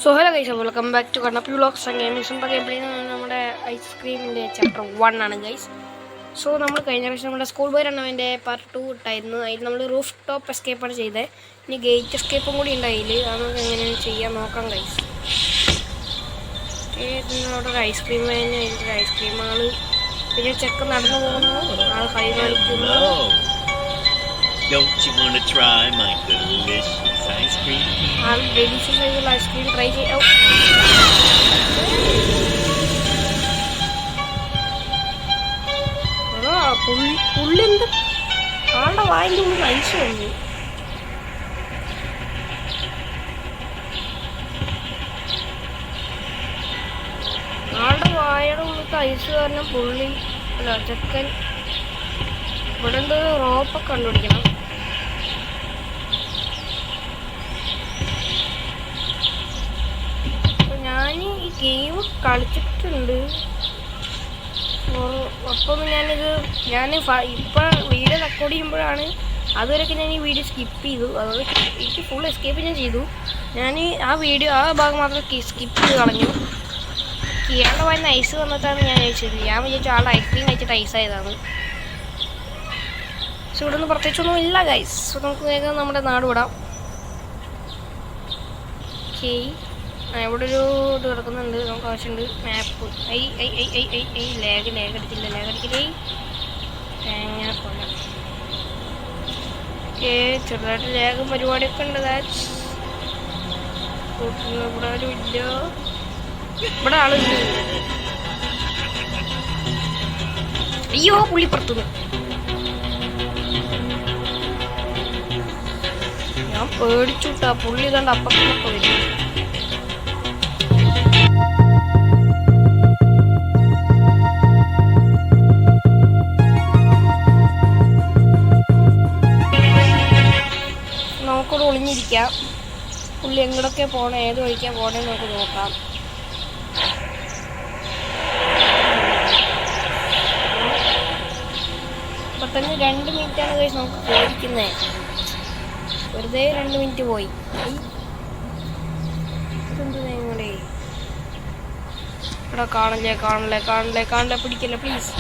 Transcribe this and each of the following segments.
So hello guys, welcome back to Karnapi Vlogs and Gaming. നമ്മുടെ ഐസ്ക്രീമിൻ്റെ chapter 1 ആണ് guys. So നമ്മൾ കഴിഞ്ഞ പ്രാവശ്യം നമ്മുടെ സ്കൂൾ ബോയ് റണ്ണവൻ്റെ പാർട്ട് 2 ഇട്ടായിരുന്നു. അതിൽ നമ്മൾ റൂഫ് ടോപ്പ് എസ്കേപ്പാണ് ചെയ്തത്. ഇനി ഗേറ്റ് എസ്കേപ്പും കൂടി ഉണ്ട് അതിൽ. അത് നമുക്ക് എങ്ങനെയാണ് ചെയ്യാൻ നോക്കാം ഗൈസ്. ഇതിനോടൊരു ഐസ്ക്രീം കഴിഞ്ഞ ഐസ്ക്രീമുകൾ പിന്നെ ചെക്ക് നടന്നു പോകുന്നു. ആൾ കൈ കാണിക്കുന്നു. Don't you want to try my delicious ice cream? All delicious ആയിട്ടുള്ള ഐസ്ക്രീം ട്രൈ ചെയ്യാം. പുള്ളി എന്ത് ആളുടെ വായിൻ്റെ ഉള്ളിൽ ഐസ് വന്നു. ആളുടെ വായയുടെ ഉള്ളിലത്തെ ഐസ് കാരണം പുള്ളി അല്ല ചെക്കൻ ഇവിടെ എന്തോ റോപ്പൊക്കെ കണ്ടുപിടിക്കണം. ഞാൻ ഈ ഗെയിം കളിച്ചിട്ടുണ്ട്. അപ്പം ഞാൻ ഇപ്പം വീഡിയോ റെക്കോർഡ് ചെയ്യുമ്പോഴാണ് അതുവരെയൊക്കെ ഞാൻ ഈ വീഡിയോ സ്കിപ്പ് ചെയ്തു. അതുകൊണ്ട് എനിക്ക് ഫുൾ എസ്കേപ്പ് ഞാൻ ചെയ്തു. ഞാൻ ആ ഭാഗം മാത്രം സ്കിപ്പ് ചെയ്ത് കളഞ്ഞു. കിയാളുടെ വായന ഐസ് വന്നിട്ടാണ് ഞാൻ ചോദിച്ചത്. ഞാൻ വിചാരിച്ചു ആളുടെ ഐസ്ക്രീം കഴിച്ചിട്ട് ഐസായതാണ്. പക്ഷെ ഇവിടെ ഒന്നും പ്രത്യേകിച്ചൊന്നും ഇല്ല ഗൈസ്. സോ നമുക്ക് വേഗം നമ്മുടെ നാട് വിടാം. ഓക്കേ, ഇവിടെ ഒരു ഇത് കിടക്കുന്നുണ്ട്. നമുക്ക് ആവശ്യമുണ്ട് മാപ്പ്. ലാഗ് അടിക്കില്ലേ. തേങ്ങ കൊല്ല. ഓക്കെ, ചെറുതായിട്ട് ലാഗും പരിപാടിയൊക്കെ ഉണ്ട്. ഇവിടെ ആരും ഇല്ല. ഇവിടെ ആളുണ്ട്. അയ്യോ, പുള്ളി പുറത്തുനിന്ന് ഞാൻ പേടിച്ചുട്ടാ. പുള്ളി ഇതാണ്ട് അപ്പുറത്തൊക്കെ വരും. നമുക്കിവിടെ ഒളിഞ്ഞിരിക്കാം. പുള്ളി എങ്ങോട്ടൊക്കെ പോകണം, ഏത് വഴിക്കാണ് പോകണേ നമുക്ക് നോക്കാം. ഇപ്പം തന്നെ 2 മിനിറ്റാണ് കഴിച്ച് നമുക്ക് പോയിരിക്കുന്നത്. വെറുതെ 2 മിനിറ്റ് പോയി. ഇതെന്ത് നിങ്ങളെ ഇവിടെ കാണല്ലേ പിടിക്കല്ലേ പ്ലീസ്.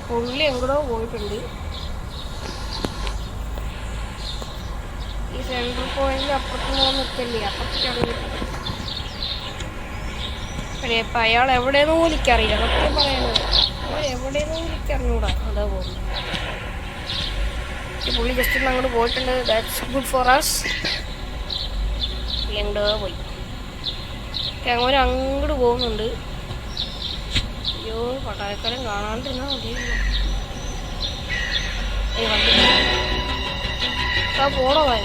പുള്ളി എങ്ങോട്ടോ പോയിട്ടുണ്ട്. ഈ സെൻട്രൽ പോയിന്റ് അപ്പുറത്ത് നിൽക്കല്ലേ, അപ്പുറത്തേക്കാണ്. ഇപ്പം അയാൾ എവിടെയെന്ന് പോലും എനിക്കറിയില്ല. സത്യം പറയുന്നത് എവിടെയെന്ന് പോലും എനിക്കറിഞ്ഞൂടാ. അതാ പോകുന്നത്. പുള്ളി ജസ്റ്റ് ഒന്ന് അങ്ങോട്ട് പോയിട്ടുണ്ട്. That's good for us. എന്തോ പോയി അങ്ങനെ അങ്ങോട്ട് പോകുന്നുണ്ട്. അയ്യോ, പട്ടായക്കാരൻ കാണാണ്ടിരുന്നാ മതി. പോടോ വായ.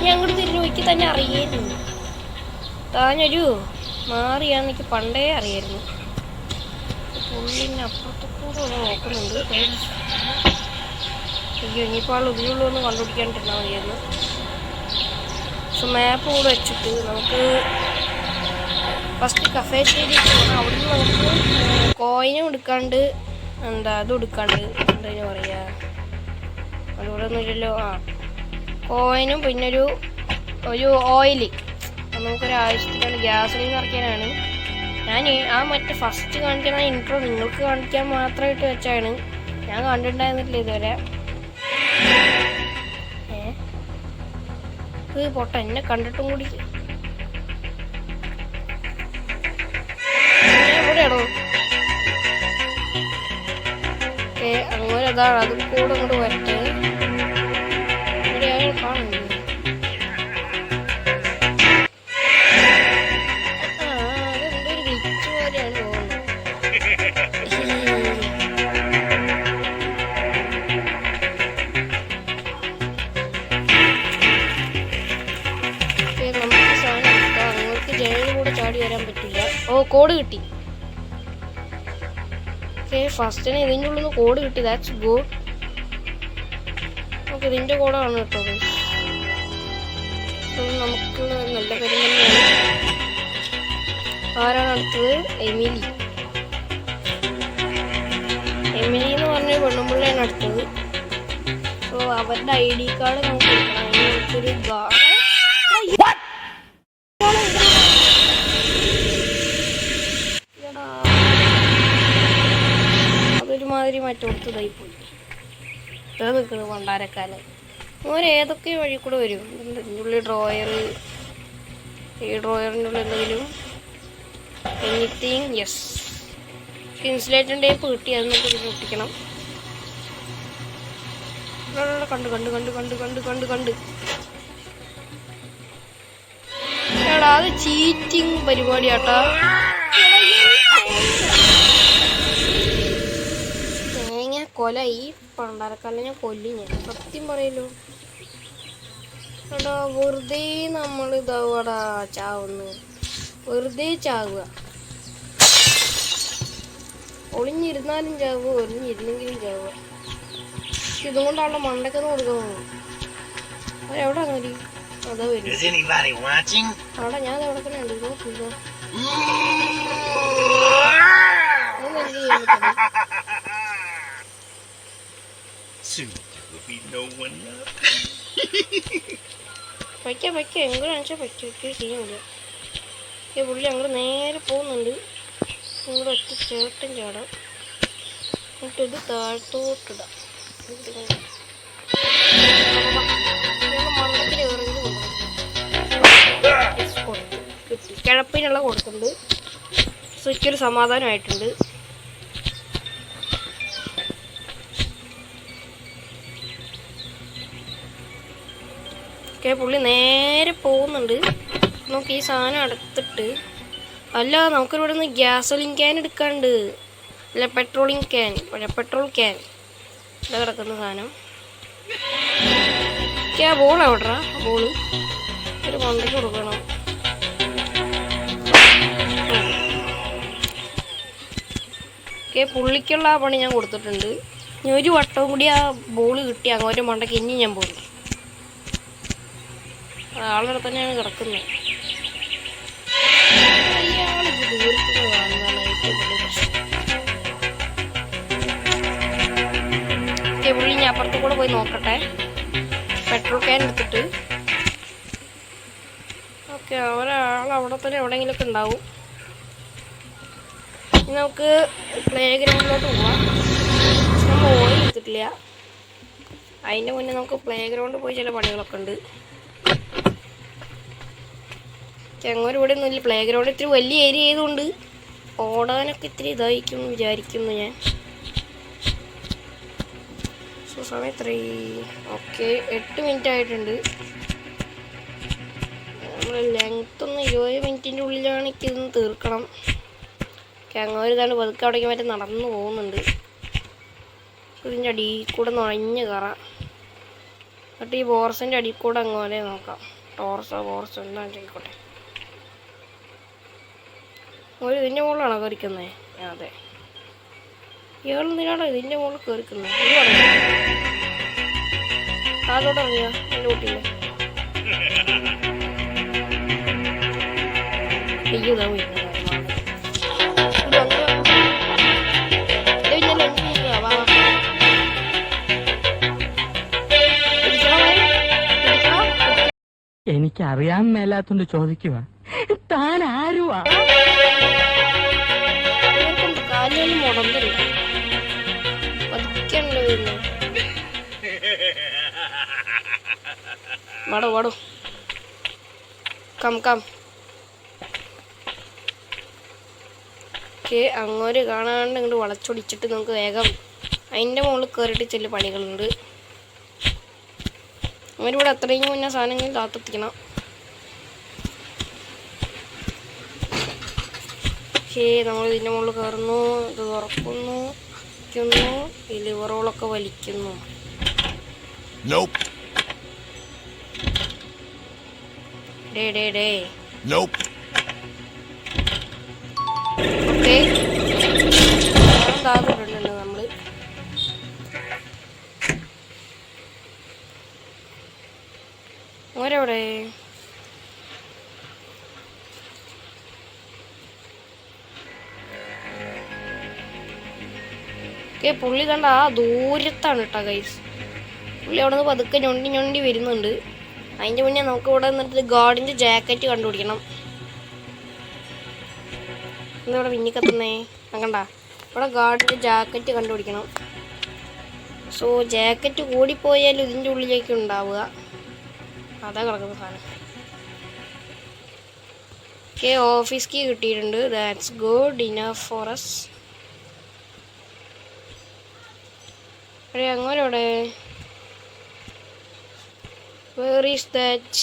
ഞാൻ അങ്ങോട്ട് തിരിഞ്ഞു എനിക്ക് തന്നെ അറിയായിരുന്നു. താനൊരു മാറിയാന്നെനിക്ക് പണ്ടേ അറിയായിരുന്നു. പുള്ളിൻ്റെ അപ്പുറത്ത് കൂടെ ഒന്ന് നോക്കുന്നുണ്ട്. അയ്യോ, ഇനിയിപ്പോൾ ആൾ ഇതിനുള്ളിൽ ഒന്ന് കണ്ടുപിടിക്കാണ്ടിരുന്നാൽ മതിയായിരുന്നു. സോ മാപ്പ് കൂടെ വെച്ചിട്ട് നമുക്ക് ഫസ്റ്റ് കഫേറ്റേരിയയിൽ പോകണം. അവിടുന്ന് നമുക്ക് കോയിനും എടുക്കാണ്ട് അതും എടുക്കാണ്ട് എന്താ പറയുക, അതിവിടെ ഒന്നും ഇല്ലല്ലോ. കോയിനും പിന്നെ ഒരു ഓയില് നമുക്കൊരു ആവശ്യത്തിനാണ്. ഗ്യാസിൽ നിറയ്ക്കാനാണ്. ഞാൻ മറ്റേ ഫസ്റ്റ് കാണിക്കുന്ന ഇൻട്രോ നിങ്ങൾക്ക് കാണിക്കാൻ മാത്രമായിട്ട് വെച്ചാണ്. ഞാൻ കണ്ടിട്ടുണ്ടായിരുന്നില്ല ഇതുവരെ. പൊട്ട എന്നെ കണ്ടിട്ടും കൂടി എവിടെയാണോ? അങ്ങനെ അതാണ്. അതും കൂടെ അങ്ങോട്ട് വരട്ടെ. ഇവിടെ കാണുന്നു. അതെന്തൊരു ഗ്ലിച്ച് പോലെയാണ് തോന്നുന്നത്. നമുക്ക് സാധനം കിട്ടാം. നിങ്ങൾക്ക് ജനലിൽ കൂടെ ചാടി വരാൻ പറ്റില്ല. ഓ, കോഡ് കിട്ടി. ഫസ്റ്റിന് ഇതിൻ്റെ ഉള്ളിൽ നിന്ന് കോഡ് കിട്ടി. That's good. നമുക്ക് ഇതിൻ്റെ കോഡാണ് കേട്ടോ. നമുക്ക് നല്ല കാര്യം തന്നെയാണ്. ആരാണ് അടുത്തത്? എമിലി. പെണ്ണുമ്പിള്ളയാണ് അടുത്തത്. സോ അവരുടെ ID കാർഡ് നമുക്ക് എടുക്കണം. നമുക്കൊരു അതൊരുമാതിരി മറ്റോടത്തതായി പോയി. നിൽക്കുന്നത് കൊണ്ടാരക്കാല് ഓരോ ഏതൊക്കെ വഴി കൂടെ വരും. ഇതിൻ്റെ ഉള്ളിൽ ഡ്രോയർ, ഈ ഡ്രോയറിൻ്റെ ഉള്ളിൽ എന്തെങ്കിലും എനിത്തിങ്. യെസ്, ഇൻസുലേറ്ററിൻ്റെ ടേപ്പ് കിട്ടി. അത് നമുക്ക് പൊട്ടിക്കണം. കണ്ട് കണ്ട് കണ്ട് കണ്ട് കണ്ട് കണ്ട് കണ്ട് എടാ, അത് ചീറ്റിങ് പരിപാടിയാട്ടാ. തേങ്ങ കൊല ഈ പണ്ടാരക്കാലിനെ ഞാൻ കൊല്ലും. ഞാൻ സത്യം പറയല്ലോ എടാ, വെറുതെ നമ്മൾ ഇതാവാടാ ചാവുന്നു, വെറുതെ ചാവുക. ഒളിഞ്ഞിരുന്നാലും ചാവുക, ഒളിഞ്ഞിരുന്നെങ്കിലും ചാവുക. ഇതും കൊണ്ടാണല്ലോ മണ്ടക്കെന്ന് കൊടുക്കുന്നത്. അവരെവിടെ നോരി അതാ വരും. അവിടെ ഞാൻ എവിടെ തന്നെ ഉണ്ട്. നോക്കിക്കോ, പയ്ക്ക എങ്ങനെ കാണിച്ചാൽ പയ്ക്ക ചെയ്യുന്നില്ല. ഈ പുള്ളി അങ്ങോട്ട് നേരെ പോകുന്നുണ്ട്. നിങ്ങളുടെ ഒറ്റ ചേട്ടൻ ചാടാം, എന്നിട്ടിത് താഴത്തോട്ടിടാം. കിഴപ്പിനുള്ള കൊടുക്കുന്നുണ്ട്. സ്വിച്ചൊരു സമാധാനമായിട്ടുണ്ട്. പുള്ളി നേരെ പോകുന്നുണ്ട്. നമുക്ക് ഈ സാധനം എടുത്തിട്ട്, അല്ല നമുക്കിവിടെ നിന്ന് ഗ്യാസോലിൻ ക്യാൻ എടുക്കാണ്ട്, അല്ല പെട്രോളിങ് ക്യാൻ, പെട്രോൾ ക്യാൻ. ഇതാ കിടക്കുന്ന സാധനം. ബോൾ എവിടാ? ബോള് ഒരു മണ്ടയ്ക്ക് കൊടുക്കണം. പുള്ളിക്കുള്ള ആ പണി ഞാൻ കൊടുത്തിട്ടുണ്ട്. ഇനി ഒരു വട്ടവും കൂടി ആ ബോള് കിട്ടി അങ്ങോട്ട് മണ്ടയ്ക്ക് ഇനി ഞാൻ പോകുന്നു. ആളുടെ തന്നെയാണ് കിടക്കുന്നത്. അയാളിത് ദൂരത്ത് കാണുന്നതാണ് ഏറ്റവും വലിയ പ്രശ്നം. പുള്ളി ഞാൻ അപ്പുറത്ത് കൂടെ പോയി നോക്കട്ടെ, പെട്രോൾ ക്യാൻ എടുത്തിട്ട്. ഓക്കെ, ഒരാൾ അവിടെ തന്നെ എവിടെയെങ്കിലുമൊക്കെ ഉണ്ടാവും. ഇനി നമുക്ക് പ്ലേ ഗ്രൗണ്ടിലോട്ട് പോവാം. നമ്മൾ ഓയിൽ എടുത്തിട്ടില്ല. അതിൻ്റെ മുന്നേ നമുക്ക് പ്ലേ ഗ്രൗണ്ടിൽ പോയി ചില പണികളൊക്കെ ഉണ്ട്. ചെങ്ങോര് ഇവിടെ ഒന്നുമില്ല. പ്ലേ ഗ്രൗണ്ട് ഇത്തിരി വലിയ ഏരിയ ആയതുകൊണ്ട് ഓടാനൊക്കെ ഇത്തിരി ഇതായിരിക്കും വിചാരിക്കുന്നു ഞാൻ. സമയം എത്ര? ഓക്കെ, 8 മിനിറ്റ് ആയിട്ടുണ്ട്. നമ്മൾ ലെങ്ത് ഒന്ന് 20 മിനിറ്റിൻ്റെ ഉള്ളിലാണ് എനിക്കിതൊന്ന് തീർക്കണം. അങ്ങോട്ട് ഇതാണ് പതുക്കെ അവിടേക്ക് മറ്റേ നടന്നു പോകുന്നുണ്ട്. ഇതിൻ്റെ അടിയിൽ കൂടെ നുഴഞ്ഞ് കയറാം. എന്നിട്ട് ഈ ബോർസിൻ്റെ അടിയിൽ കൂടെ അങ്ങനെ നോക്കാം. ബോർസോ എന്താണെന്ന് ചോദിക്കോട്ടെ. ഒരു ഇതിൻ്റെ മുകളിലാണോ കയറിക്കുന്നത്? അതെ, ഇയാൾ എന്തിനാണോ ഇതിൻ്റെ മുകളിൽ കയറിക്കുന്നത്? ഇത് പറഞ്ഞു താഴോട്ട് ഇറങ്ങിയ എൻ്റെ കുട്ടിയില്ലേ? അയ്യോ, ഇതാ പോയി. എനിക്കറിയാൻ മേലാത്തോണ്ട് ചോദിക്കുക, താൻ ആരുവാ? കാലിന് മുടന്നില്ല, പതുക്കല്ലോ വരുന്നു. വാടോ വാടോ, കം കം. അങ്ങോട്ട് കാണാണ്ട് ഇങ്ങോട്ട് വളച്ചൊടിച്ചിട്ട് നമുക്ക് വേഗം അതിൻ്റെ മുകളിൽ കയറിയിട്ട് ചില പണികളുണ്ട്. അവരിവിടെ അത്രയും മുന്നേ സാധനങ്ങൾ കാത്തെത്തിക്കണം. നമ്മൾ ഇതിൻ്റെ മുകളിൽ കയറുന്നു, ഇത് തുറക്കുന്നു, വലിക്കുന്നു, ഈ ലിവറുകളൊക്കെ വലിക്കുന്നു. ഓക്കെ, താഴ്ന്നിട്ടുണ്ട് നമ്മള്. ഓരെവിടെ? ഓക്കെ, പുള്ളി കണ്ട ആ ദൂരത്താണ് കേട്ടോ ഗൈസ്. പുള്ളി അവിടെ നിന്ന് പതുക്കെ ഞൊണ്ടി വരുന്നുണ്ട്. അതിൻ്റെ മുന്നേ നമുക്ക് ഇവിടെ നിന്നിട്ട് ഗാർഡിൻ്റെ ജാക്കറ്റ് കണ്ടുപിടിക്കണം. എന്താ ഇവിടെ മിന്നി കത്തുന്നേ? കണ്ട ഇവിടെ ഗാർഡിൻ്റെ ജാക്കറ്റ് കണ്ടുപിടിക്കണം. സോ ജാക്കറ്റ് കൂടിപ്പോയാലും ഇതിൻ്റെ ഉള്ളിലേക്ക് ഉണ്ടാവുക. അതാ കിടക്കുന്ന സാധനം. ഓക്കെ, ഓഫീസ് കീ കിട്ടിയിട്ടുണ്ട്. That's good enough for us. അങ്ങോട്ട് where is that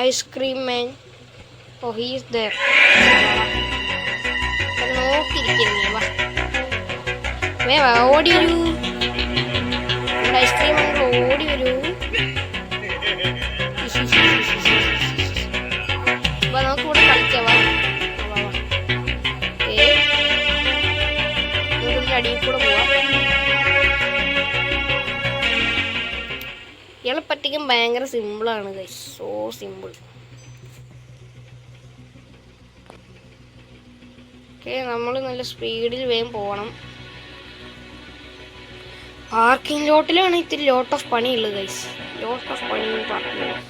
ice cream man? Oh, he is there. നോക്കിയിരിക്കുന്നേ, വാ ഓടി വരൂ. ഐസ്ക്രീം ഓടി വരൂ. നമുക്ക് ഇവിടെ കളിക്കാം. അടിയിൽ കൂടെ പോവാം. ഇയാളെ പറ്റിക്കാൻ ഭയങ്കര സിമ്പിളാണ് ഗൈസ്, സോ സിമ്പിൾ. ഓക്കെ, നമ്മൾ നല്ല സ്പീഡിൽ വേഗം പോകണം. പാർക്കിംഗ് ലോട്ടിലാണ് ഇത്തിരി ലോട്ട് ഓഫ് പണിയുള്ളത് ഗൈസ്. ലോട്ട് ഓഫ് പണി പാർക്കിംഗ് ലോട്ട്.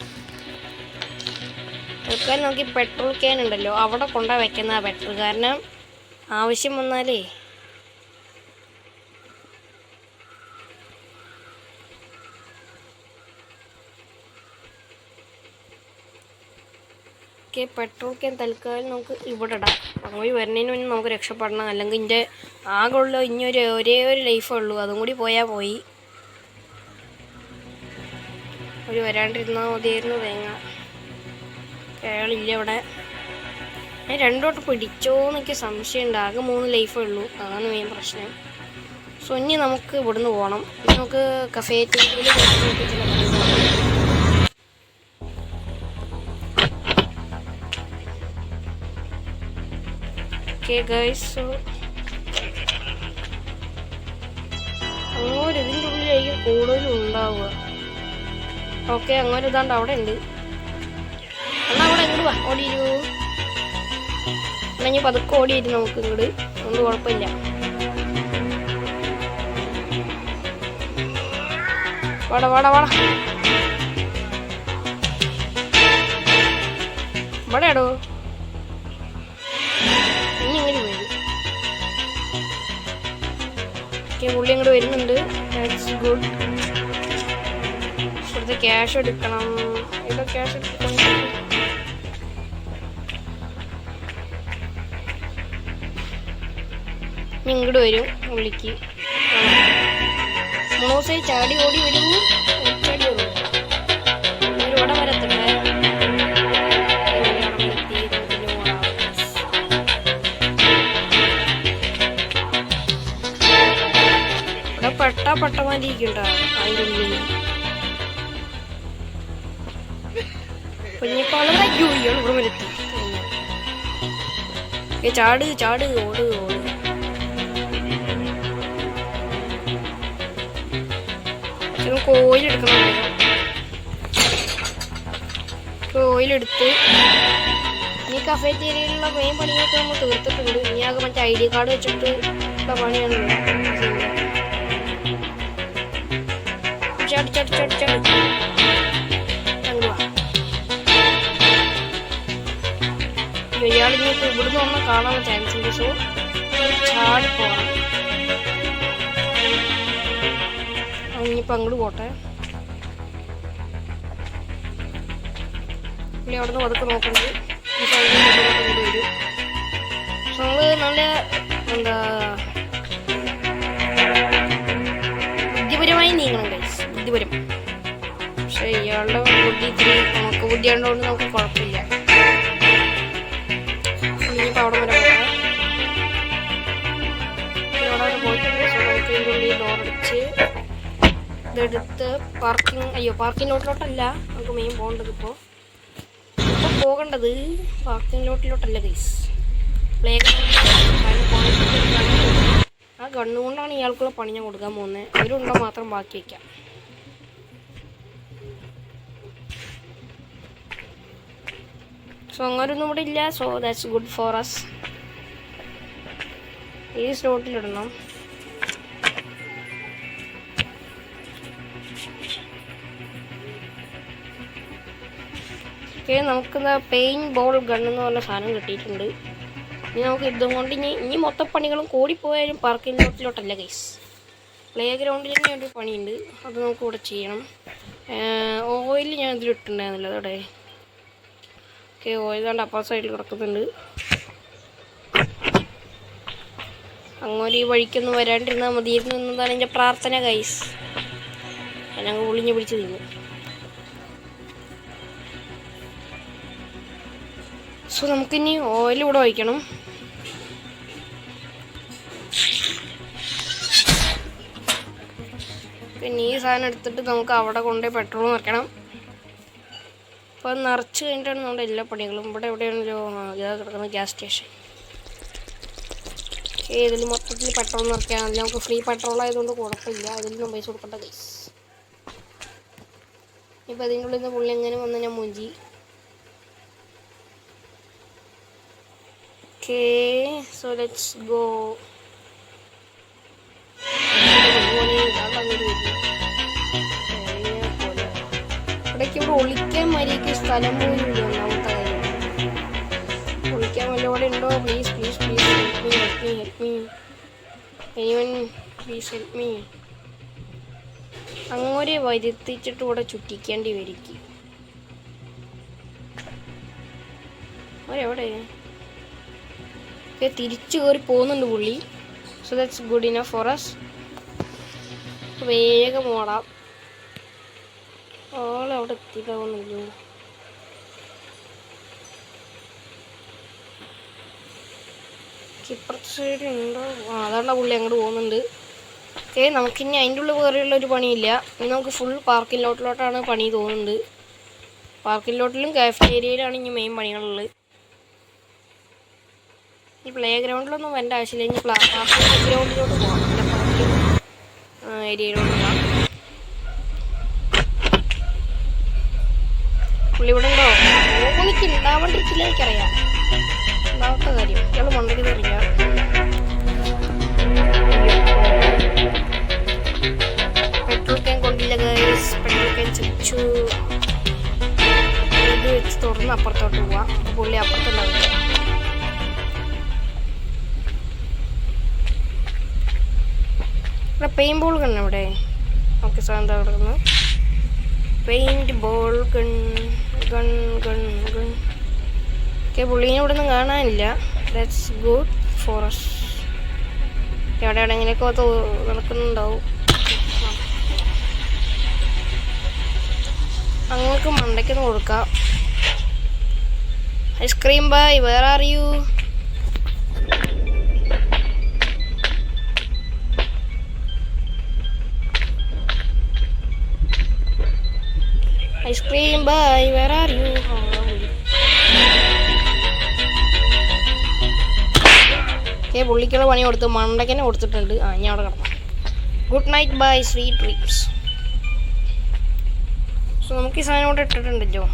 തൽക്കാലം നമുക്ക് പെട്രോൾ ക്യാൻ ഉണ്ടല്ലോ അവിടെ കൊണ്ടുപോയി വെക്കുന്ന ബെറ്റർ. കാരണം ആവശ്യം വന്നാലേ പെട്രോൾ ക്യാൻ തൽക്കാലം നമുക്ക് ഇവിടെ ഇടാം. അങ്ങോട്ട് വരുന്നതിന് മുന്നേ നമുക്ക് രക്ഷപ്പെടണം. അല്ലെങ്കിൽ ഇതിൻ്റെ ആകെയുള്ള ഇനി ഒരേ ഒരു ലൈഫേ ഉള്ളൂ. അതും കൂടി പോയാൽ പോയി. ഒരു വരാണ്ടിരുന്നാൽ മതിയായിരുന്നു തേങ്ങ. അയാളില്ല ഇവിടെ. ഞാൻ രണ്ടോട്ട് പിടിച്ചോന്നൊക്കെ സംശയമുണ്ട്. ആകെ 3 ലൈഫേ ഉള്ളൂ. അതാണ് മെയിൻ പ്രശ്നം. സോ ഇനി നമുക്ക് ഇവിടുന്ന് പോകണം. നമുക്ക് കഫേറ്റീരിയയിൽ ഓക്കെ ഗൈസ്. സോ അങ്ങോട്ട് ഇതിൻ്റെ ഉള്ളിലായിരിക്കും കൂടുതലും ഉണ്ടാവുക. ഓക്കെ, അങ്ങനെ ഇതാണ്ട് അവിടെ ഉണ്ട്. എന്നാൽ അവിടെ ഇങ്ങോട്ട് വാ, ഓടിയിരു. എന്നാൽ ഞാൻ പതുക്കെ ഓടിയിട്ട് നമുക്ക് ഇങ്ങോട്ട്. ഒന്നും കുഴപ്പമില്ല. വാടാ വാടാ വാടാ. ഇവിടെ ആടോ. ഇനി ഇങ്ങനെ വരും. ഓക്കെ, പുള്ളി ഇങ്ങോട്ട് വരുന്നുണ്ട്. That's good. ഇവിടുത്തെ ക്യാഷ് എടുക്കണം. ഇവിടെ ക്യാഷ് എടുക്കണം. ഇങ്ങോട്ട് വരും പുള്ളിക്ക്. മോസേ ചാടി ഓടി വരും. ചാടി ഓടും. ഇവിടെ വരത്തട്ടെ. ഇവിടെ പെട്ടമാരിക്കണ്ട അതിൻ്റെ ഉള്ളിൽ. കുഞ്ഞിപ്പാളെ ജോലിയാണ് ഇവിടെ വരത്തി. ചാട് ചാട് ഓട് ഓട്. ഓയിലെടുക്കണം. ഓയിലെടുത്ത് ഈ കഫേറ്റേരിയയിലുള്ള മെയിൻ പണിയൊക്കെ നമ്മൾ തീർത്തിട്ടുണ്ട്. ഇനി ആകെ മറ്റേ ID കാർഡ് വെച്ചിട്ട് ഉള്ള പണിയാണ്. ചാടി ചാടി ചാടി ചാടി ഇയാളിനിപ്പോൾ ഇവിടുന്ന് വന്നാൽ കാണാൻ ചാൻസ് ഉണ്ട്. സോ ചാടിപ്പോകണം. ഇനിയിപ്പോൾ അങ്ങോട്ട് പോട്ടെ. പുള്ളി അവിടെ നിന്ന് പതുക്കെ നോക്കുന്നത്. ഈ സൈഡിൽ ഇങ്ങോട്ട് വരും. നമ്മൾ നല്ല എന്താ ബുദ്ധിപരമായി നീങ്ങണം ഗൈസ്. ബുദ്ധിപരം. പക്ഷെ ഇയാളുടെ ബുദ്ധി ഇത്തിരി നമുക്ക് ബുദ്ധി ഉള്ളതുകൊണ്ട് നമുക്ക് കുഴപ്പമില്ല. ഇനിയിപ്പോൾ അവിടെ വരെ പോകാം. അവിടെ പോയിട്ടുണ്ട്. സോ നമുക്ക് ഇതിൻ്റെ ഉള്ളിൽ ഡോറടിച്ച് ഇതെടുത്ത് പാർക്കിംഗ് ലോട്ടിലോട്ടല്ല നമുക്ക് മെയിൻ പോകേണ്ടത്. ഇപ്പോൾ പോകേണ്ടത് പാർക്കിംഗ് ലോട്ടിലോട്ടല്ല ഗൈസ്. പ്ലേ ആ ഗണ്ണുകൊണ്ടാണ് ഇയാൾക്കുള്ള പണി ഞാൻ കൊടുക്കാൻ പോകുന്നത്. അവരുണ്ടോ മാത്രം ബാക്കി വയ്ക്കാം. സോ അങ്ങനൊന്നും ഇവിടെ ഇല്ല. So that's good for us. ഈ സ്ലോട്ടിലിടണം. ഓക്കെ, നമുക്കിന്ന് പെയിൻറ്റ് ബോൾ ഗൺ എന്ന് പറഞ്ഞ സാധനം കിട്ടിയിട്ടുണ്ട്. ഇനി നമുക്ക് ഇതും കൊണ്ട് ഇനി മൊത്തം പണികളും കൂടിപ്പോയാലും പാർക്കിംഗ് ലോട്ടിലോട്ടല്ല ഗൈസ്, പ്ലേ ഗ്രൗണ്ടിൽ തന്നെ ഒരു പണിയുണ്ട്, അത് നമുക്ക് ഇവിടെ ചെയ്യണം. ഓയിൽ ഞാൻ ഇതിലിട്ടുണ്ടായിരുന്നില്ല അതോടെ. ഓക്കെ, ഓയിൽ കണ്ട് അപ്പുറ സൈഡിൽ കിടക്കുന്നുണ്ട്. അങ്ങനെ ഈ വഴിക്കൊന്നും വരാണ്ടിരുന്നാൽ മതിയിരുന്നു എന്നതാണ് എൻ്റെ പ്രാർത്ഥന ഗൈസ്. ഞങ്ങൾ ഒളിഞ്ഞു പിടിച്ച് തിന്നു. സോ നമുക്കിനി ഓയിൽ ഇവിടെ ഒഴിക്കണം. പിന്നെ ഈ സാധനം എടുത്തിട്ട് നമുക്ക് അവിടെ കൊണ്ടുപോയി പെട്രോൾ നിറയ്ക്കണം. അപ്പോൾ നിറച്ച് കഴിഞ്ഞിട്ടാണ് നമ്മുടെ എല്ലാ പണികളും. ഇവിടെ എവിടെയാണല്ലോ ഇതാ കിടക്കുന്ന ഗ്യാസ് സ്റ്റേഷൻ. ഇതിൽ മൊത്തത്തിൽ പെട്രോൾ നിറയ്ക്കാം. അതിൽ നമുക്ക് ഫ്രീ പെട്രോൾ ആയതുകൊണ്ട് കുഴപ്പമില്ല, അതിലൊന്നും പൈസ കൊടുക്കേണ്ട ഗൈസ്. ഇപ്പം അതിൻ്റെ ഉള്ളിൽ നിന്ന് പുള്ളി എങ്ങനെ വന്ന് ഞാൻ മൂഞ്ചി. Okay, so let's go. ഇവിടേക്ക് ഇവിടെ ഒളിക്കാൻ മര്യാദയ്ക്ക് സ്ഥലം പോലും ഇല്ല. ഒന്നാമത്തെ കാര്യം, ഒളിക്കാൻ വല്ല ഇവിടെ ഉണ്ടോ? Please please please help me help me help me anyone please help me. അങ്ങനെ വരുത്തിച്ചിട്ട് ഇവിടെ ചുറ്റിക്കേണ്ടി വരിക്കും. എവിടെ തിരിച്ചു കയറി പോകുന്നുണ്ട് പുള്ളി. So that's good enough for us. വേഗം ഓടാം. ആളവിടെ എത്തിക്കാവുന്നല്ലോ. ഇപ്പുറത്തെ സൈഡ് ഉണ്ടോ? അതാണ്ട പുള്ളി അങ്ങോട്ട് പോകുന്നുണ്ട്. ഓക്കെ, നമുക്കിനി അതിൻ്റെ ഉള്ളിൽ വേറെയുള്ള ഒരു പണിയില്ല. ഇനി നമുക്ക് ഫുൾ പാർക്കിംഗ് ലോട്ടിലോട്ടാണ് പണി തോന്നുന്നുണ്ട്. പാർക്കിംഗ് ലോട്ടിലും കാഫറ്റേരിയയിലാണ് ഇനി മെയിൻ പണികളുള്ളത്. ഈ പ്ലേ ഗ്രൗണ്ടിലൊന്നും വരേണ്ട ആവശ്യമില്ല. ഇനി പാർക്കിംഗ് ഗ്രൗണ്ടിലോട്ട് പോകാം. അല്ല, പാർക്കിംഗ് ഏരിയയിലോട്ട് പോകാം. പുള്ളി ഇവിടെ ഉണ്ടോ? ഓനിക്ക് ഉണ്ടാവേണ്ടിരിക്കില്ല, എനിക്കറിയാം. ഉണ്ടാവാത്ത കാര്യം ഇയാൾ മണ്ടയ്ക്ക് അറിയാം. പെട്രോൾ ക്യാൻ കൊണ്ടില്ല ഗൈസ്. പെട്രോൾ ക്യാൻ ചുച്ചു ഇത് വെച്ച് തുറന്ന് അപ്പുറത്തോട്ട് പോവാം. പുള്ളി അപ്പുറത്തുണ്ടാവില്ല. ഇവിടെ പെയിൻറ്റ് ബോൾ ഗൺ ഇവിടെ. ഓക്കെ, സാധനം കിടക്കുന്നത് paintball gun gun gun gun. Okay, പുള്ളീനെ ഇവിടെ ഒന്നും കാണാനില്ല. That's good for us. എവിടെ എവിടെയെങ്കിലൊക്കെ നടക്കുന്നുണ്ടാവും. അങ്ങോട്ട് മണ്ടയ്ക്കൊന്ന് കൊടുക്കാം. Ice cream bye, where are you? Ice cream bye, where are you? പുള്ളിക്കുള്ള പണി കൊടുത്ത് മണ്ടയ്ക്കന്നെ കൊടുത്തിട്ടുണ്ട്. ഞാൻ അവിടെ കിടന്നു. Good night bye, sweet dreams. So നമുക്ക് ഈ സാധനം ഇവിടെ ഇട്ടിട്ടുണ്ടല്ലോ.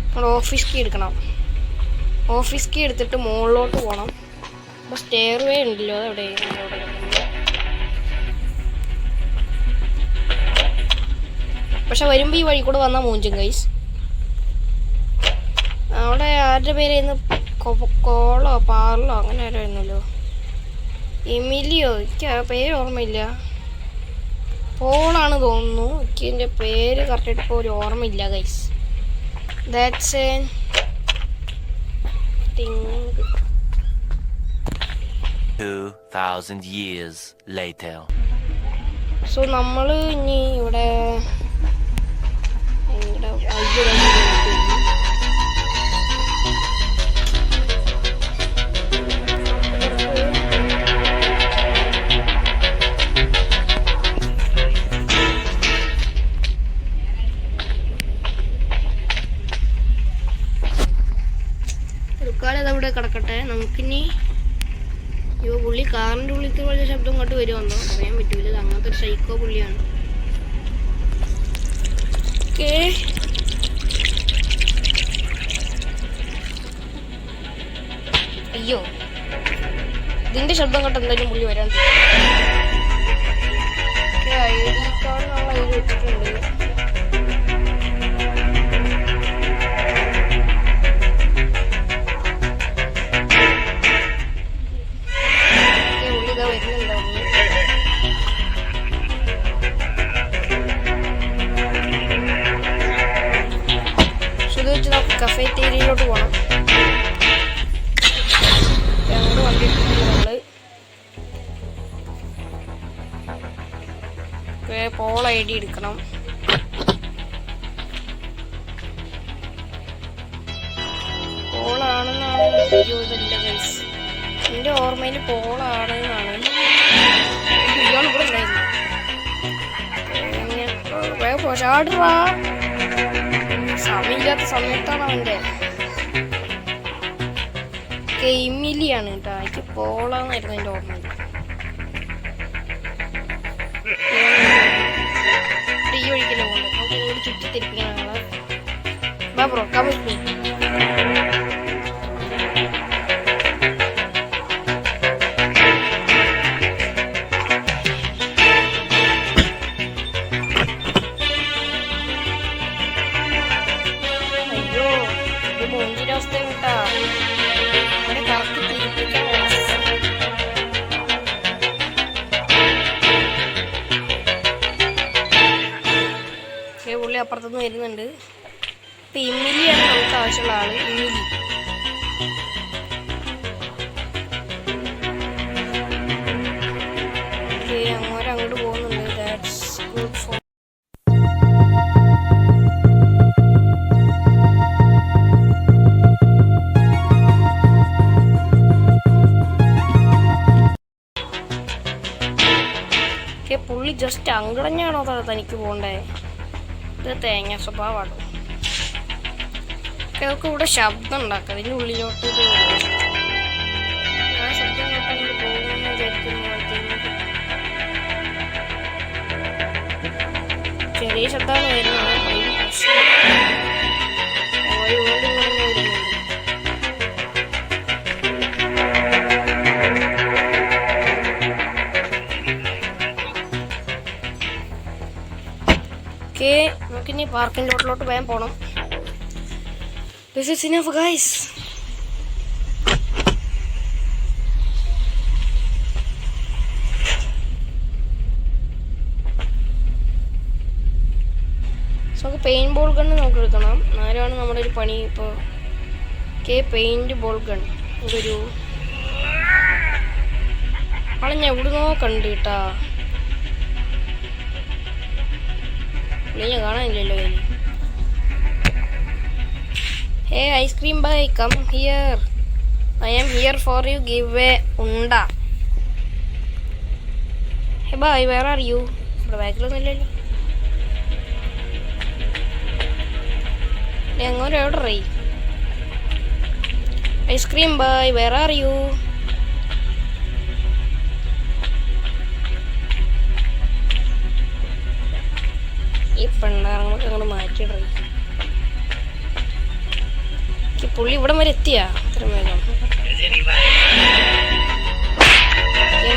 നമ്മൾ ഓഫീസ് കീ എടുക്കണം. ഓഫീസ് കീ എടുത്തിട്ട് മുകളിലോട്ട് പോകണം. അപ്പോൾ സ്റ്റെയർ വേ ഉണ്ടല്ലോ, അതെവിടെ? പക്ഷെ വരുമ്പോൾ ഈ വഴി കൂടെ വന്നാൽ മൂഞ്ചും ഗൈസ്. അവിടെ ആരുടെ പേരായിരുന്നു? കോളോ പാർലോ അങ്ങനെ ആരായിരുന്നല്ലോ. എമിലിയോ, എനിക്ക് ആ പേര് ഓർമ്മയില്ല. പോളാണ് തോന്നുന്നു. എനിക്ക് എൻ്റെ പേര് കറക്റ്റായിട്ട് ഇപ്പോൾ ഒരു ഓർമ്മയില്ല guys. That's A thing. 2000 years later. So നമ്മൾ ഇനി ഇവിടെ അതവിടെ കിടക്കട്ടെ. നമുക്കിനി പുള്ളി കാറിൻ്റെ ഉള്ളിൽ വലിയ ശബ്ദം ഇങ്ങോട്ട് വരുമെന്നോ പറയാൻ പറ്റൂല. അങ്ങനത്തെ ഒരു സൈക്കോ പുള്ളിയാണ്. ഓക്കേ, അയ്യോ ഇതിന്റെ ശബ്ദം കേട്ട് എന്തായാലും പുള്ളി വരാൻ ID കാർഡ് നമ്മൾ അതിൽ വെച്ചിട്ടുണ്ട്. പുള്ളി ഇതാ വരുന്നുണ്ടാവും. ഇത് വെച്ച് നമുക്ക് കഫേറ്റേരിയയിലോട്ട് പോകണം. ഞങ്ങൾ വണ്ടി നമ്മള് പോൾ ID എടുക്കണം. പോളാണെന്നാണ് ഗൈസ്, എൻ്റെ ഓർമ്മയിൽ പോളാണെന്നാണ്. ഇയാൾ ഇവിടെ ഉണ്ടായിരുന്നു. ചാടുവാ, സമയമില്ലാത്ത സമയത്താണ് അവൻ്റെ. എമിലിയാണ് കേട്ടോ, എനിക്ക് പോളാന്നായിരുന്നു എൻ്റെ ഓർമ്മയിൽ. ഈ ഒഴിക്കലോ കൊണ്ട് നമുക്ക് ഇങ്ങോട്ട് ചുറ്റിത്തിരിപ്പിക്കണം ഞങ്ങള്. ബാ ബ്രോ കം വിത്ത് മീ. അയ്യോ ഇത് മൂഞ്ചിന്റെ അവസ്ഥ കേട്ടാ, അവനെ കറക്റ്റ് തിരിപ്പിക്കാൻ. പുള്ളി അപ്പുറത്തുനിന്ന് വരുന്നുണ്ട്. ഇപ്പൊ ഇമിലിയാണ് നമുക്ക് ആവശ്യമുള്ള ആള്. ഇമിലി അങ്ങോട്ട് പോകുന്നുണ്ട്. That's good four. പുള്ളി ജസ്റ്റ് അങ്ങടഞ്ഞാണോ തനിക്ക് പോണ്ടേ? ഇത് തേങ്ങ സ്വഭാവമാണ്. നമുക്ക് ഇവിടെ ശബ്ദം ഉണ്ടാക്കാം. ഇതിൻ്റെ ഉള്ളിലോട്ട് ഇത് ഞാൻ ശബ്ദം കേട്ടങ്ങോട്ട് പോകുമെന്ന് വിചാരിക്കുമ്പോഴത്തേക്കും ചെറിയ ശബ്ദമാണ് വരുന്നത്. അതിന് പ്രശ്നം വരുന്നുണ്ട്. ഓക്കെ, നമുക്കിനി പാർക്കിംഗ് ലോട്ടിലോട്ട് വേഗം പോകണം. This is enough guys. So നമുക്ക് പെയിൻറ്റ് ബോൾ ഗണ്ണ് നമുക്ക് എടുക്കണം. ആരാണ് നമ്മുടെ ഒരു പണി ഇപ്പോൾ. പെയിൻറ്റ് ബോൾ ഗൺ ഇതൊരു ആളെ ഞാൻ എവിടുന്നോ കണ്ടു കേട്ടാ. ഞാൻ കാണാനില്ലല്ലോ ഇനി. Hey ice cream boy, come here. I am here for you. Give a unda. Hey boy, where are you? ഇവിടെ ബാക്കിലൊന്നുമില്ലല്ലോ. എങ്ങോട്ട് എവിടെ Ray? Ice cream boy, where are you? ഈ പെണ്ണാറങ്ങളൊക്കെ അങ്ങോട്ട് മാറ്റിയിടേ. പുള്ളി ഇവിടം വരെ എത്തിയാ അത്ര വേഗം.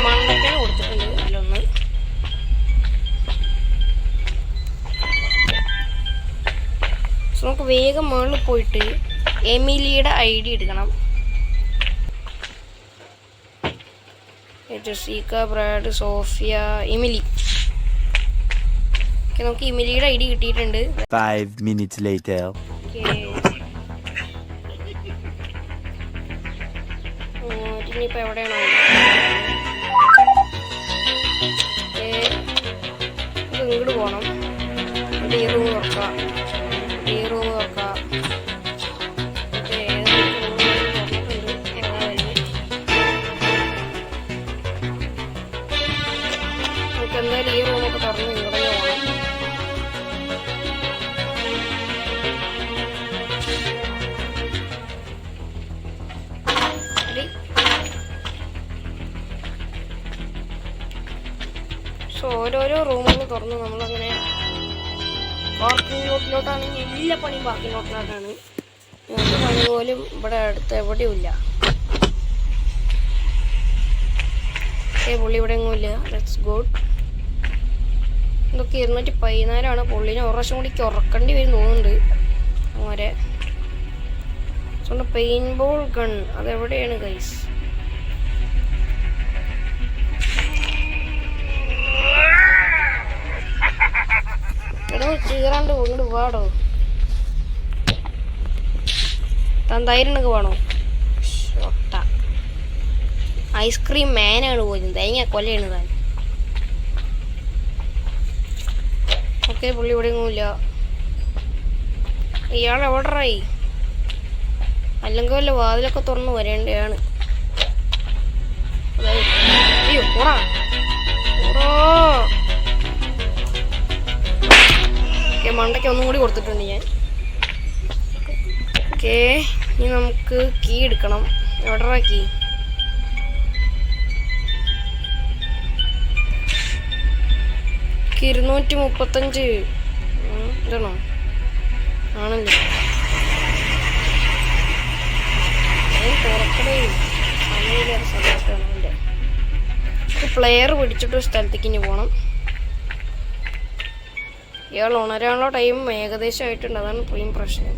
മണ്ടക്കാണ് കൊടുത്തിട്ടുണ്ട് അതിലൊന്ന്. സോ നമുക്ക് വേഗം മുകളിൽ പോയിട്ട് എമിലിയുടെ ID എടുക്കണം. Jessica, Brad, Sophia, Emily. നമുക്ക് എമിലിയുടെ ID കിട്ടിയിട്ടുണ്ട്. 5 minutes later. ഇനിയിപ്പോൾ എവിടെയാണോ ഇങ്ങോട്ട് പോകണം. ഈ റൂം തുറക്കാം, ഈ റൂം തുറക്കാം. നമുക്ക് എന്തായാലും ഈ റൂമൊക്കെ തുറന്ന് ഇങ്ങോട്ടേ പോകണം. സോ ഓരോരോ റൂമുകൾ തുറന്ന് നമ്മളങ്ങനെ പാർക്കിംഗ് ലോട്ടിലോട്ടാണെങ്കിൽ എല്ലാ പണിയും പാർക്കിംഗ് ലോട്ടിലോട്ടാണ്. ഞങ്ങൾക്ക് പണി പോലും ഇവിടെ അടുത്ത് എവിടെയുമില്ല. പുള്ളി ഇവിടെ എങ്ങുമില്ല. That's good. ഇതൊക്കെ 214 പുള്ളിനെ ഒരു പ്രാവശ്യം കൂടി ഉറക്കേണ്ടി വരും തോന്നുന്നുണ്ട്. അങ്ങനെ പെയിന്റ് ബോൾ ഗൺ അതെവിടെയാണ് ഗൈസ്? എടോ ചീറാണ്ട് ഇങ്ങോട്ട് വാടോ. താൻ ധൈര്യനൊക്കെ വേണോ? ഐസ്ക്രീം മാനാണ് പോയത്. തേങ്ങ കൊല്ലയാണ് താൻ. ഓക്കെ പുള്ളി ഇവിടെ ഒന്നുമില്ല. ഇയാൾ എവിടെറായി? അല്ലെങ്കിൽ വല്ല വാതിലൊക്കെ തുറന്ന് വരേണ്ടതാണ്. അയ്യോ പോടാ മണ്ടയ്ക്ക് ഒന്നും കൂടി കൊടുത്തിട്ടുണ്ട് ഞാൻ. ഓക്കെ ഇനി നമുക്ക് കീ എടുക്കണം. എവിടെറാ കീ? കീ 235 ഇതാണോ? ആണല്ലോ. തുറക്കടേ സമയമില്ലാത്ത സമയത്താണ് എൻ്റെ. പ്ലെയർ പിടിച്ചിട്ട് ഒരു സ്ഥലത്തേക്ക് ഇനി പോകണം. ഇയാൾ ഉണരാനുള്ള ടൈം ഏകദേശം ആയിട്ടുണ്ട്. അതാണ് ഇപ്പോഴും പ്രശ്നം.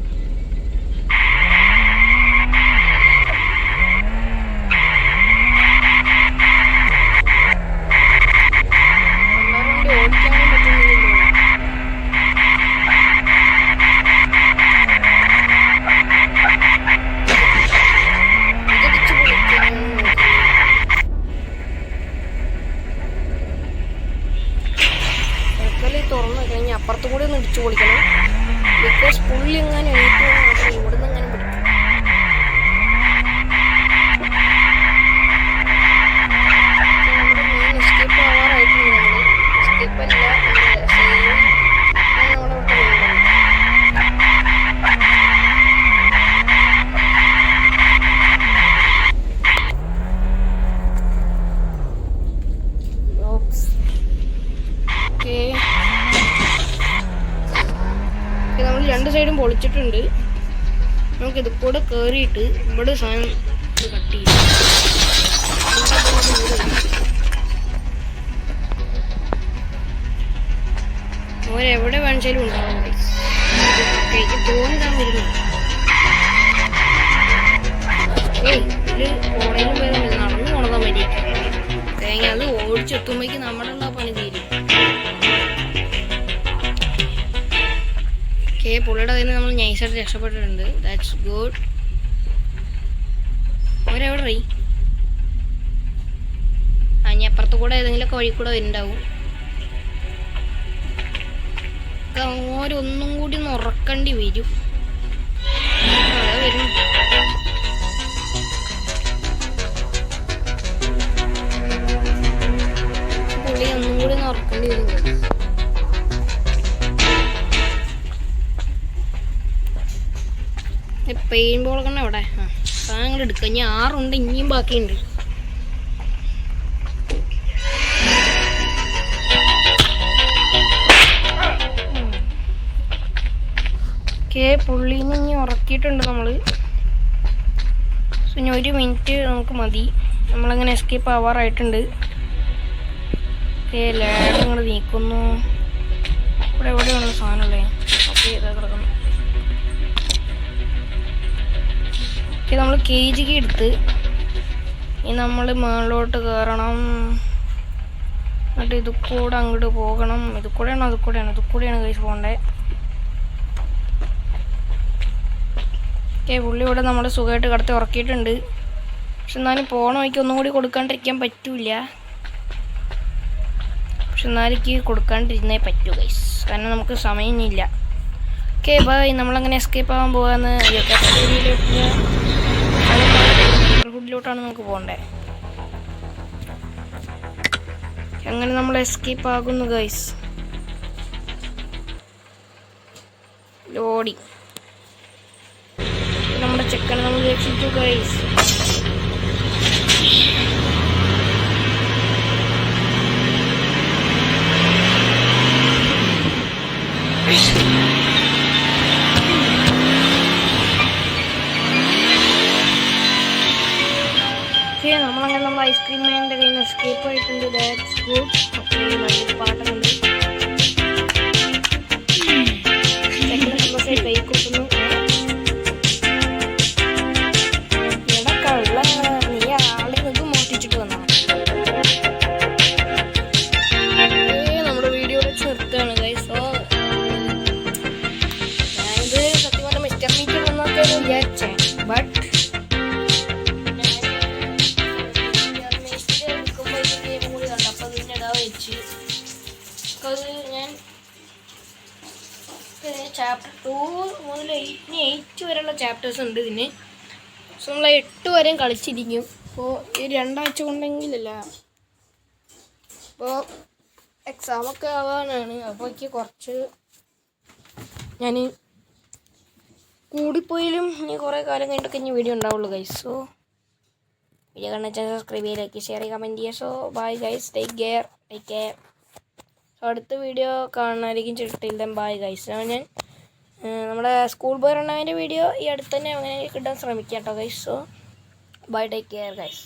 ഓടിക്കാനും പറ്റുന്നില്ല. തുറന്നു കഴിഞ്ഞ് അപ്പുറത്തും കൂടി ഒന്ന് ഇടിച്ചു പൊളിക്കണം. ബിക്കോസ് പുള്ളി എങ്ങനെ എണീറ്റ് മാത്രം ഇവിടുന്ന് എങ്ങനെ പിടിക്കും. Main escape ആവാറായിട്ടുണ്ട്. എസ്കേപ്പ് അല്ല നമ്മൾ രണ്ട് സൈഡും പൊളിച്ചിട്ടുണ്ട്. നമുക്ക് ഇത് കൂടെ കയറിയിട്ട് ഇവിടെ സാധനം കട്ട് ചെയ്യും. ഓരെവിടെ വേണിച്ചാലും ഉണ്ടാവും. എനിക്ക് തോന്നിക്കാൻ വരുന്നു. ഇതില് ഓടയിലും വരുന്നില്ല, നടന്നു പോണതാ മര്യാദ. തേങ്ങ അത് ഓടിച്ചെത്തുമ്പോഴേക്ക് നമ്മുടെ പണി തീരും. പുള്ളിയുടെ കയ്യിൽ നിന്ന് നമ്മൾ നൈസായിട്ട് രക്ഷപ്പെട്ടിട്ടുണ്ട്. That's good. അവരെവിടെ റീ? ഇനി അപ്പുറത്ത് കൂടെ ഏതെങ്കിലുമൊക്കെ വഴി കൂടെ വരുന്നുണ്ടാവും. ഓരോന്നും കൂടി ഒന്ന് ഉറക്കേണ്ടി വരും. വരും. പുള്ളി ഒന്നും കൂടി ഒന്ന് ഉറക്കേണ്ടി വരും. പെയിന്റ് ബോൾ കണ്ണ എവിടെ? സാധനങ്ങൾ എടുക്കുക. ഇനി 6 ഉണ്ട്, ഇനിയും ബാക്കിയുണ്ട്. പുള്ളീന്ന് ഇനി ഉറക്കിയിട്ടുണ്ട് നമ്മൾ. ഇനി 1 മിനിറ്റ് നമുക്ക് മതി. നമ്മളങ്ങനെ എസ്കേപ്പ് ആവാറായിട്ടുണ്ട്. ലാഡ് ഇങ്ങോട്ട് നീക്കുന്നു. ഇവിടെ എവിടെയാണ് സാധനമല്ലേ? ഓക്കെ ഇതാ കിടക്കുന്നു. നമ്മൾ കേജ് കീ എടുത്ത് ഇനി നമ്മൾ മുകളിലോട്ട് കയറണം. എന്നിട്ട് ഇത് കൂടെ അങ്ങോട്ട് പോകണം. ഇത് കൂടെയാണോ? അത് കൂടെയാണ് കഴിച്ച് പോകണ്ടേ. ഓക്കെ പുള്ളി ഇവിടെ നമ്മൾ സുഖമായിട്ട് കടത്തി ഉറക്കിയിട്ടുണ്ട്. പക്ഷെ എന്നാലും പോണ വഴിക്ക് ഒന്നും കൂടി കൊടുക്കാണ്ടിരിക്കാൻ പറ്റൂല. പക്ഷെ എന്നാലേക്ക് കൊടുക്കാണ്ടിരുന്നേ പറ്റൂ ഗൈസ്, കാരണം നമുക്ക് സമയമില്ല. Okay bye. നമ്മളങ്ങനെ എസ്കേപ്പ് ആവാൻ പോകാന്ന്. ഹുഡിലോട്ടാണ് നമുക്ക് പോകണ്ടേ. അങ്ങനെ നമ്മൾ എസ്കേപ്പ് ആകുന്നു ഗൈസ്. ലോഡി നമ്മുടെ ചെക്കനെ നമ്മൾ രക്ഷിച്ചു ഗൈസ്. നമ്മളങ്ങനെ നമ്മൾ ഐസ്ക്രീം മാനിൻ്റെ കയ്യിൽ നിന്ന് എസ്കേപ്പ് ആയിട്ട് ഉണ്ട്. That's good. ഓക്കെ, നല്ലൊരു പാട്ടൊക്കെ ഉണ്ട്. കൈ കൂട്ടുന്നു. കള്ള നീ ആളെ നിങ്ങൾക്ക് മോട്ടിച്ചിട്ട് വന്നാ നമ്മുടെ വീഡിയോ വെച്ച് നിർത്തുകയാണ് ഗൈസ്. സോ ഞാനിത് സത്യം പറഞ്ഞ മിസ്റ്റർ മീറ്റ് വന്നൊക്കെ വിചാരിച്ചേ, ബട്ട് എടുക്കുമ്പോൾ ഇത് ഗെയിം കൂടി കണ്ടു. അപ്പോൾ പിന്നെ ഇതാ വെച്ച് ഞാൻ ചാപ്റ്റർ 2 മുതൽ 8 വരെയുള്ള ചാപ്റ്റേഴ്സ് ഉണ്ട് ഇതിന്. സോ നമ്മൾ 8 വരെയും കളിച്ചിരിക്കും. അപ്പോൾ ഈ 2 ആഴ്ച കൊണ്ടെങ്കിലല്ല, അപ്പോൾ എക്സാമൊക്കെ ആവാനാണ്. അപ്പോൾ എനിക്ക് കുറച്ച് ഞാൻ കൂടിപ്പോയാലും ഇനി കുറേ കാലം കഴിഞ്ഞിട്ടൊക്കെ ഇനി വീഡിയോ ഉണ്ടാവുള്ളൂ ഗൈസ്. സോ വീഡിയോ കണ്ടാൽ സബ്സ്ക്രൈബ് ചെയ്യുക, ലൈക്ക് ഷെയർ ചെയ്യുക, കമൻറ്റ് ചെയ്യുക. So bye guys, take care. So അടുത്ത വീഡിയോ കാണാനായിരിക്കും. ചിട്ടിൽ ബൈ ഗൈസ്. ഞാൻ നമ്മുടെ സ്കൂൾ ബോയ് റണ്ണാവിൻ്റെ വീഡിയോ ഈ അടുത്ത് തന്നെ അങ്ങനെ കിട്ടാൻ ശ്രമിക്കാം കേട്ടോ guys. So bye, take care guys.